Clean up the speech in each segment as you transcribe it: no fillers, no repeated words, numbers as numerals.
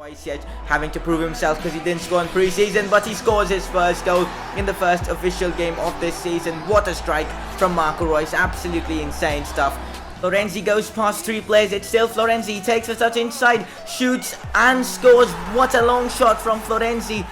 Royce yet having to prove himself because he didn't score in pre-season, but he scores his first goal in the first official game of this season. What a strike from Marco Reus, absolutely insane stuff. Florenzi goes past three players, it's still Florenzi, he takes a touch inside, shoots and scores. What a long shot from Florenzi.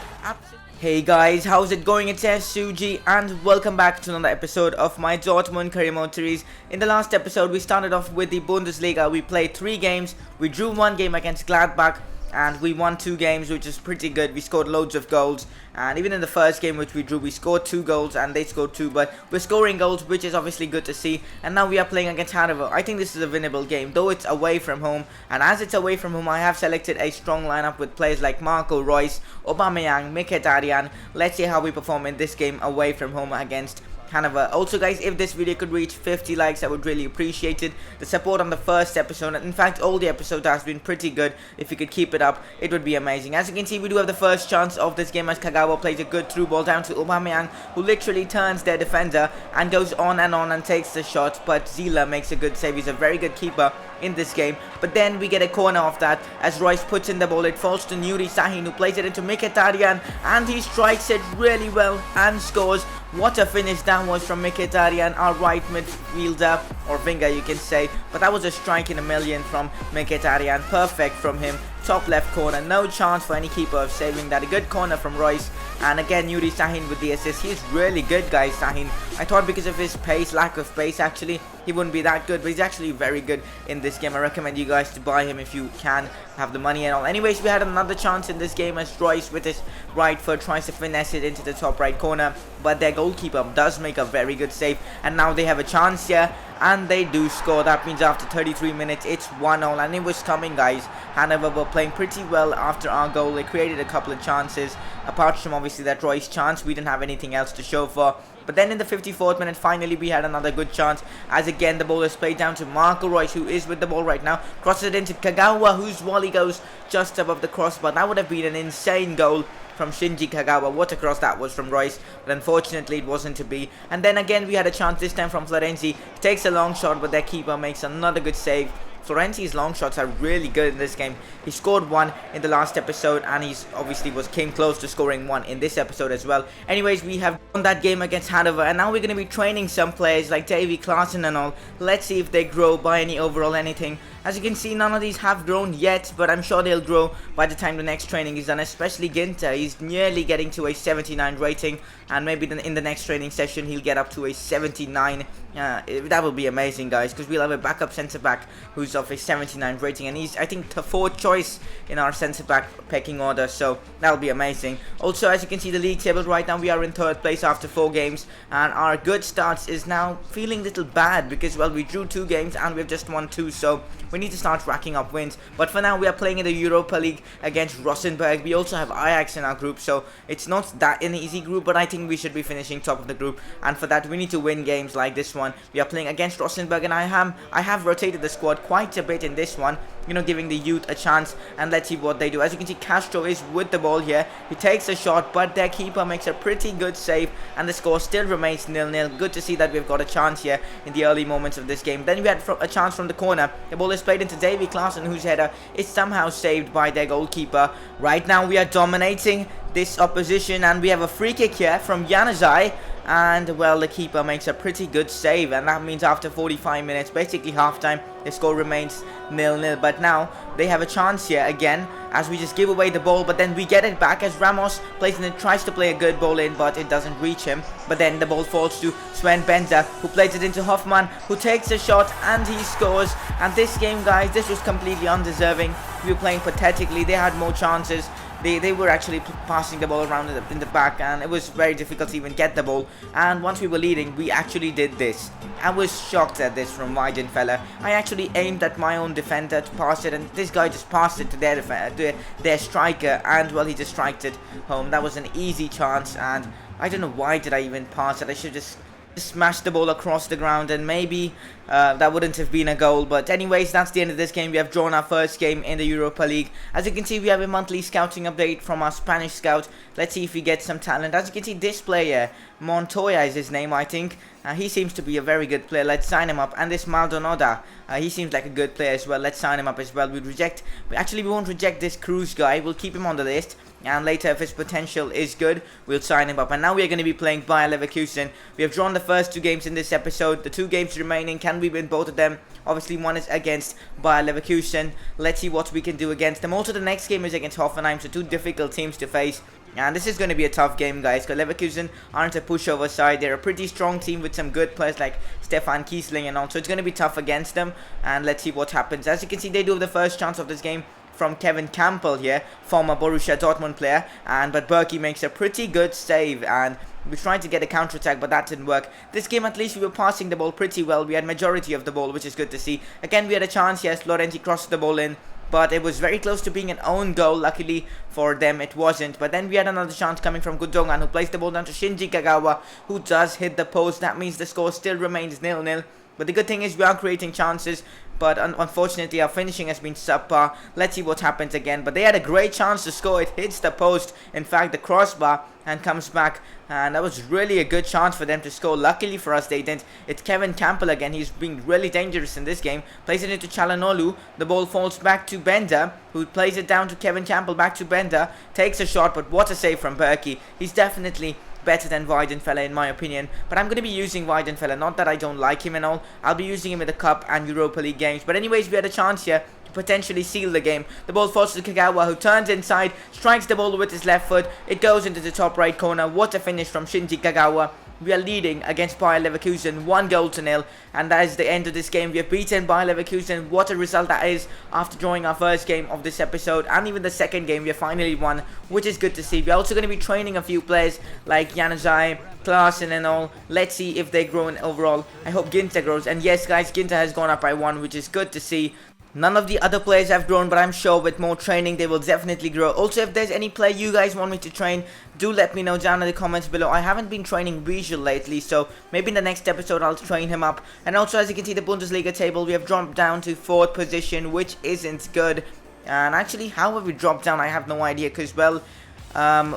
Hey guys, how's it going? It's Suji and welcome back to another episode of my Dortmund career mode series. In the last episode we started off with the Bundesliga. We played 3 games, we drew 1 game against Gladbach and we won 2 games, which is pretty good. We scored loads of goals, and even in the first game which we drew, we scored 2 goals and they scored 2, but we're scoring goals, which is obviously good to see. And now we are playing against Hannover. I think this is a winnable game, though it's away from home, and as it's away from home I have selected a strong lineup with players like Marco Reus, Aubameyang, Mkhitaryan. Let's see how we perform in this game away from home against Hannover. Also guys, if this video could reach 50 likes, I would really appreciate it. The support on the first episode, and in fact all the episodes, has been pretty good. If you could keep it up, it would be amazing. As you can see, we do have the first chance of this game as Kagawa plays a good through ball down to Aubameyang, who literally turns their defender and goes on and takes the shot, but Zila makes a good save. He's a very good keeper in this game. But then we get a corner off that as Royce puts in the ball. It falls to Nuri Sahin, who plays it into Mkhitaryan, and he strikes it really well and scores. What a finish that was from Mkhitaryan, our right midfielder, or winger you can say. But that was a strike in a million from Mkhitaryan. Perfect from him. Top left corner, no chance for any keeper of saving that. A good corner from Royce, and again Nuri Sahin with the assist. He's really good guys, Sahin. I thought because of his pace, lack of pace actually, he wouldn't be that good, but he's actually very good in this game. I recommend you guys to buy him if you can have the money and all. Anyways, we had another chance in this game as Royce with his right foot tries to finesse it into the top right corner, but their goalkeeper does make a very good save, and now they have a chance here and they do score. That means after 33 minutes it's 1-0, and it was coming guys. Hannover were playing pretty well after our goal. They created a couple of chances, apart from obviously that Royce chance. We didn't have anything else to show for. But then in the 54th minute, finally we had another good chance, as again the ball is played down to Marco Reus, who is with the ball right now, crosses it into Kagawa, whose volley goes just above the crossbar. That would have been an insane goal from Shinji Kagawa. What a cross that was from Royce, but unfortunately it wasn't to be. And then again we had a chance, this time from Florenzi. He takes a long shot, but their keeper makes another good save. Florenzi's long shots are really good in this game. He scored 1 in the last episode, and he's obviously came close to scoring 1 in this episode as well. Anyways, we have won that game against Hannover, and now we're going to be training some players like Davy Klaassen and all. Let's see if they grow by any overall anything. As you can see, none of these have grown yet, but I'm sure they'll grow by the time the next training is done, especially Ginter. He's nearly getting to a 79 rating, and maybe in the next training session he'll get up to a 79. That will be amazing guys, because we'll have a backup centre back who's of a 79 rating, and he's I think the 4th choice in our centre back pecking order, so that'll be amazing. Also, as you can see, the league table right now, we are in 3rd place after 4 games, and our good starts is now feeling a little bad because, well, we drew 2 games and we've just won 2, so we need to start racking up wins. But for now we are playing in the Europa League against Rosenberg. We also have Ajax in our group, so it's not that an easy group, but I think we should be finishing top of the group, and for that we need to win games like this one. We are playing against Rosenberg, and I have rotated the squad quite a bit in this one, you know, giving the youth a chance, and let's see what they do. As you can see, Castro is with the ball here. He takes a shot, but their keeper makes a pretty good save, and the score still remains 0-0. Good to see that we've got a chance here in the early moments of this game. Then we had a chance from the corner. The ball is played into Davy Klaassen, whose header is somehow saved by their goalkeeper. Right now we are dominating this opposition, and we have a free kick here from Januzaj, and well, the keeper makes a pretty good save, and that means after 45 minutes, basically half-time, the score remains 0-0. But now they have a chance here again, as we just give away the ball, but then we get it back as Ramos plays in it, tries to play a good ball in, but it doesn't reach him. But then the ball falls to Sven Benza, who plays it into Hoffmann, who takes a shot and he scores. And this game guys, this was completely undeserving. We were playing pathetically. They had more chances. They were actually passing the ball around in the back, and it was very difficult to even get the ball. And once we were leading, we actually did this. I was shocked at this from Weidenfeller. I actually aimed at my own defender to pass it, and this guy just passed it to their striker, and well, he just striked it home. That was an easy chance, and I don't know why did I even pass it. I should just smashed the ball across the ground, and maybe that wouldn't have been a goal. But anyways, that's the end of this game. We have drawn our first game in the Europa League. As you can see, we have a monthly scouting update from our Spanish scout. Let's see if we get some talent. As you can see, this player, Montoya is his name, I think. He seems to be a very good player. Let's sign him up. And this Maldonado, he seems like a good player as well. Let's sign him up as well. We won't reject this Cruz guy. We'll keep him on the list. And later, if his potential is good, we'll sign him up. And now we are going to be playing Bayer Leverkusen. We have drawn the first 2 games in this episode. The 2 games remaining, can we win both of them? Obviously, one is against Bayer Leverkusen. Let's see what we can do against them. Also, the next game is against Hoffenheim, so 2 difficult teams to face. And this is going to be a tough game, guys, because Leverkusen aren't a pushover side. They're a pretty strong team with some good players like Stefan Kiesling and all. So it's going to be tough against them. And let's see what happens. As you can see, they do have the first chance of this game from Kevin Campbell here, former Borussia Dortmund player, but Berkey makes a pretty good save, and we tried to get a counter-attack, but that didn't work. This game, at least, we were passing the ball pretty well. We had majority of the ball, which is good to see. Again, we had a chance. Yes, Florenzi crossed the ball in, but it was very close to being an own goal. Luckily for them, it wasn't. But then we had another chance coming from Gudongan, who placed the ball down to Shinji Kagawa, who does hit the post. That means the score still remains 0-0. But the good thing is we are creating chances, but unfortunately our finishing has been subpar. Let's see what happens again. But they had a great chance to score. It hits the post, in fact the crossbar, and comes back. And that was really a good chance for them to score. Luckily for us, they didn't. It's Kevin Campbell again. He's been really dangerous in this game. Plays it into Çalhanoğlu. The ball falls back to Bender, who plays it down to Kevin Campbell. Back to Bender. Takes a shot, but what a save from Berkey. He's definitely better than Weidenfeller in my opinion, but I'm going to be using Weidenfeller, not that I don't like him and all. I'll be using him in the Cup and Europa League games. But anyways, we had a chance here to potentially seal the game. The ball falls to Kagawa, who turns inside, strikes the ball with his left foot. It goes into the top right corner. What a finish from Shinji Kagawa. We are leading against Bayer Leverkusen 1-0, and that is the end of this game. We have beaten Bayer Leverkusen. What a result that is after drawing our first game of this episode, and even the second game we have finally won, which is good to see. We're also going to be training a few players like Januzaj, Klaassen and all. Let's see if they grow in overall. I hope Ginter grows, and yes guys, Ginter has gone up by 1, which is good to see. None of the other players have grown, but I'm sure with more training they will definitely grow. Also, if there's any player you guys want me to train, do let me know down in the comments below. I haven't been training Visual lately, so maybe in the next episode I'll train him up. And also, as you can see, the Bundesliga table, we have dropped down to 4th position, which isn't good. And actually, how have we dropped down? I have no idea, because, well,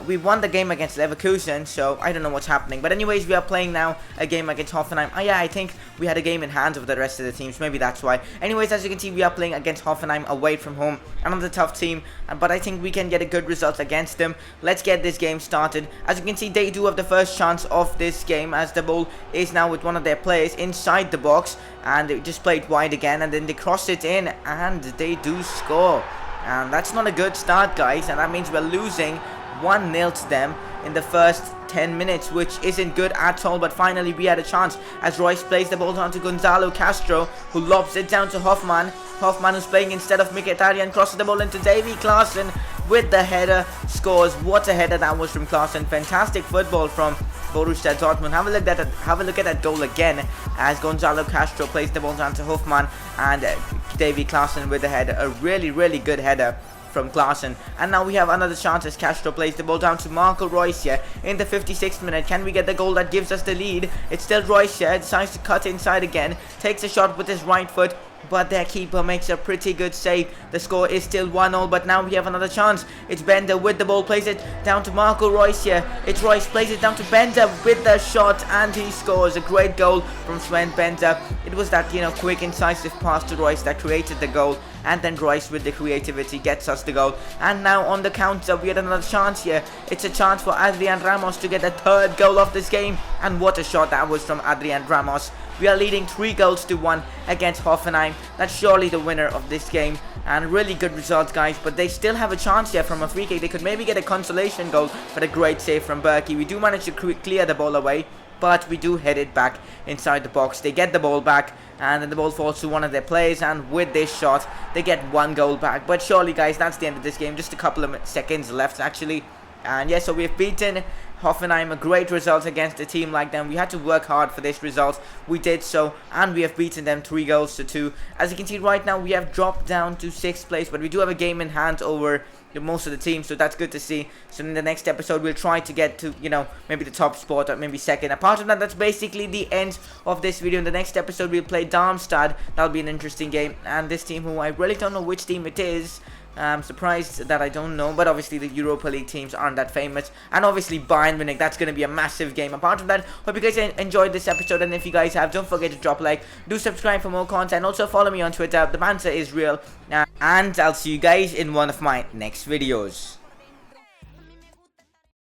we won the game against Leverkusen, so I don't know what's happening. But anyways, we are playing now a game against Hoffenheim. Oh yeah, I think we had a game in hand with the rest of the teams. Maybe that's why. Anyways, as you can see, we are playing against Hoffenheim away from home. Another tough team, but I think we can get a good result against them. Let's get this game started. As you can see, they do have the first chance of this game, as the ball is now with one of their players inside the box. And they just played wide again, and then they cross it in, and they do score. And that's not a good start, guys, and that means we're losing 1-0 to them in the first 10 minutes, which isn't good at all. But finally we had a chance as Royce plays the ball down to Gonzalo Castro, who lobs it down to Hoffmann. Hoffmann, who's playing instead of Mkhitaryan, crosses the ball into Davy Klaassen with the header, scores. What a header that was from Klaassen. Fantastic football from Borussia Dortmund. Have a look at that goal again, as Gonzalo Castro plays the ball down to Hoffmann, and Davy Klaassen with the header. A really good header from Klaassen. And now we have another chance as Castro plays the ball down to Marco Reus here in the 56th minute. Can we get the goal that gives us the lead? It's still Reus here, decides to cut inside again, takes a shot with his right foot, but their keeper makes a pretty good save. The score is still 1-0, but now we have another chance. It's Bender with the ball, plays it down to Marco Reus here. It's Reus, plays it down to Bender with the shot, and he scores. A great goal from Sven Bender. It was that, quick, incisive pass to Reus that created the goal, and then Reus with the creativity gets us the goal. And now on the counter, we had another chance here. It's a chance for Adrian Ramos to get the 3rd goal of this game, and what a shot that was from Adrian Ramos. We are leading 3-1 against Hoffenheim. That's surely the winner of this game, and really good results, guys. But they still have a chance here from a free kick. They could maybe get a consolation goal, but a great save from Berkey. We do manage to clear the ball away, but we do head it back inside the box. They get the ball back, and then the ball falls to one of their players, and with this shot they get 1 goal back. But surely, guys, that's the end of this game. Just a couple of seconds left, actually. And yeah, so we've beaten Hoffenheim, a great result against a team like them. We had to work hard for this result. We did so, and we have beaten them 3-2. As you can see right now, we have dropped down to 6th place, but we do have a game in hand over most of the teams, so that's good to see. So in the next episode we'll try to get to, you know, maybe the top spot or maybe second. Apart from that, that's basically the end of this video. In the next episode we'll play Darmstadt. That'll be an interesting game, and this team, who I really don't know which team it is. I'm surprised that I don't know, but obviously the Europa League teams aren't that famous. And obviously Bayern Munich, that's going to be a massive game. Apart from that, hope you guys enjoyed this episode, and if you guys have, don't forget to drop a like, do subscribe for more content, also follow me on Twitter, the banter is real, and I'll see you guys in one of my next videos.